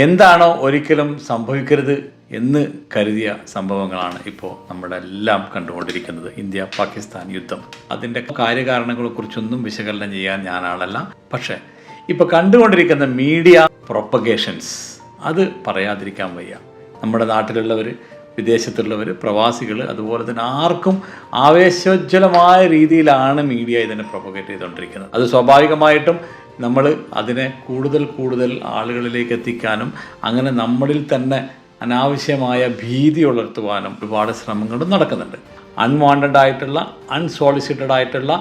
എന്താണോ ഒരിക്കലും സംഭവിക്കരുത് എന്ന് കരുതിയ സംഭവങ്ങളാണ് ഇപ്പോൾ നമ്മളെല്ലാം കണ്ടുകൊണ്ടിരിക്കുന്നത്. ഇന്ത്യ പാകിസ്ഥാൻ യുദ്ധം. അതിൻ്റെ കാര്യകാരണങ്ങളെക്കുറിച്ചൊന്നും വിശകലനം ചെയ്യാൻ ഞാനാളല്ല. പക്ഷേ ഇപ്പോൾ കണ്ടുകൊണ്ടിരിക്കുന്ന മീഡിയ പ്രൊപ്പഗേഷൻസ് അത് പറയാതിരിക്കാൻ വയ്യ. നമ്മുടെ നാട്ടിലുള്ളവർ, വിദേശത്തുള്ളവർ, പ്രവാസികൾ, അതുപോലെ തന്നെ ആർക്കും ആവേശോജ്വലമായ രീതിയിലാണ് മീഡിയ ഇതിനെ പ്രൊപ്പഗേറ്റ് ചെയ്തുകൊണ്ടിരിക്കുന്നത്. അത് സ്വാഭാവികമായിട്ടും നമ്മൾ അതിനെ കൂടുതൽ ആളുകളിലേക്ക് എത്തിക്കാനും അങ്ങനെ നമ്മളിൽ തന്നെ അനാവശ്യമായ ഭീതി ഉണർത്തുവാനും ഒരുപാട് ശ്രമങ്ങളും നടക്കുന്നുണ്ട്. അൺവാണ്ടഡ് ആയിട്ടുള്ള, അൺസോളിസിറ്റഡ് ആയിട്ടുള്ള,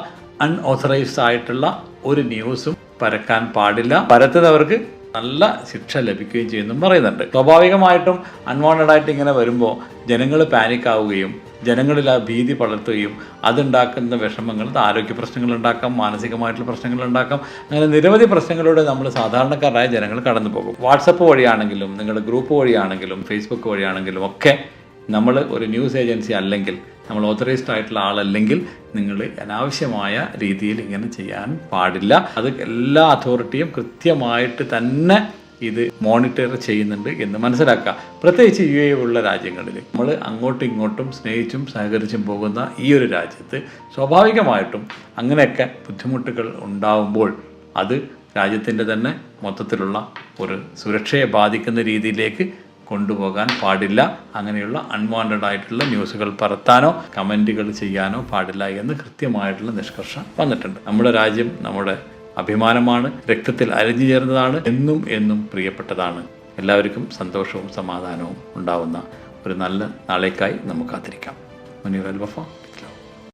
അൺഓഥറൈസ്ഡ് ആയിട്ടുള്ള ഒരു ന്യൂസും പരക്കാൻ പാടില്ല. പരത്തുന്നവർക്ക് നല്ല ശിക്ഷ ലഭിക്കുകയും ചെയ്യുമെന്നും പറയുന്നുണ്ട്. സ്വാഭാവികമായിട്ടും അൺവാണ്ടഡ് ആയിട്ട് ഇങ്ങനെ വരുമ്പോൾ ജനങ്ങൾ പാനിക്കാവുകയും ജനങ്ങളിൽ ആ ഭീതി പടർത്തുകയും അതുണ്ടാക്കുന്ന വിഷമങ്ങൾ ആരോഗ്യ പ്രശ്നങ്ങൾ ഉണ്ടാക്കാം, മാനസികമായിട്ടുള്ള പ്രശ്നങ്ങൾ ഉണ്ടാക്കാം. അങ്ങനെ നിരവധി പ്രശ്നങ്ങളിലൂടെ നമ്മൾ സാധാരണക്കാരായ ജനങ്ങൾ കടന്നു പോകും. വാട്സപ്പ് വഴിയാണെങ്കിലും നിങ്ങളുടെ ഗ്രൂപ്പ് വഴിയാണെങ്കിലും ഫേസ്ബുക്ക് വഴിയാണെങ്കിലും ഒക്കെ നമ്മൾ ഒരു ന്യൂസ് ഏജൻസി അല്ലെങ്കിൽ നമ്മൾ ഓതറൈസ്ഡ് ആയിട്ടുള്ള ആളല്ലെങ്കിൽ നിങ്ങൾ അനാവശ്യമായ രീതിയിൽ ഇങ്ങനെ ചെയ്യാൻ പാടില്ല. അത് എല്ലാ അതോറിറ്റിയും കൃത്യമായിട്ട് തന്നെ ഇത് മോണിറ്റർ ചെയ്യുന്നുണ്ട് എന്ന് മനസ്സിലാക്കുക. പ്രത്യേകിച്ച് UAE ഉള്ള രാജ്യങ്ങളിൽ നമ്മൾ അങ്ങോട്ടും ഇങ്ങോട്ടും സ്നേഹിച്ചും സഹകരിച്ചും പോകുന്ന ഈ ഒരു രാജ്യത്ത് സ്വാഭാവികമായിട്ടും അങ്ങനെയൊക്കെ ബുദ്ധിമുട്ടുകൾ ഉണ്ടാവുമ്പോൾ അത് രാജ്യത്തിൻ്റെ തന്നെ മൊത്തത്തിലുള്ള ഒരു സുരക്ഷയെ ബാധിക്കുന്ന രീതിയിലേക്ക് കൊണ്ടുപോകാൻ പാടില്ല. അങ്ങനെയുള്ള അൺവാണ്ടഡ് ആയിട്ടുള്ള ന്യൂസുകൾ പരത്താനോ കമൻറ്റുകൾ ചെയ്യാനോ പാടില്ല എന്ന് കൃത്യമായിട്ടുള്ള നിഷ്കർഷ വന്നിട്ടുണ്ട്. നമ്മുടെ രാജ്യം നമ്മുടെ അഭിമാനമാണ്, രക്തത്തിൽ അലിഞ്ഞു ചേർന്നതാണ്, എന്നും പ്രിയപ്പെട്ടതാണ്. എല്ലാവർക്കും സന്തോഷവും സമാധാനവും ഉണ്ടാവുന്ന ഒരു നല്ല നാളേക്കായി നമുക്ക് കാത്തിരിക്കാം. മുനീർ അൽ വഫ.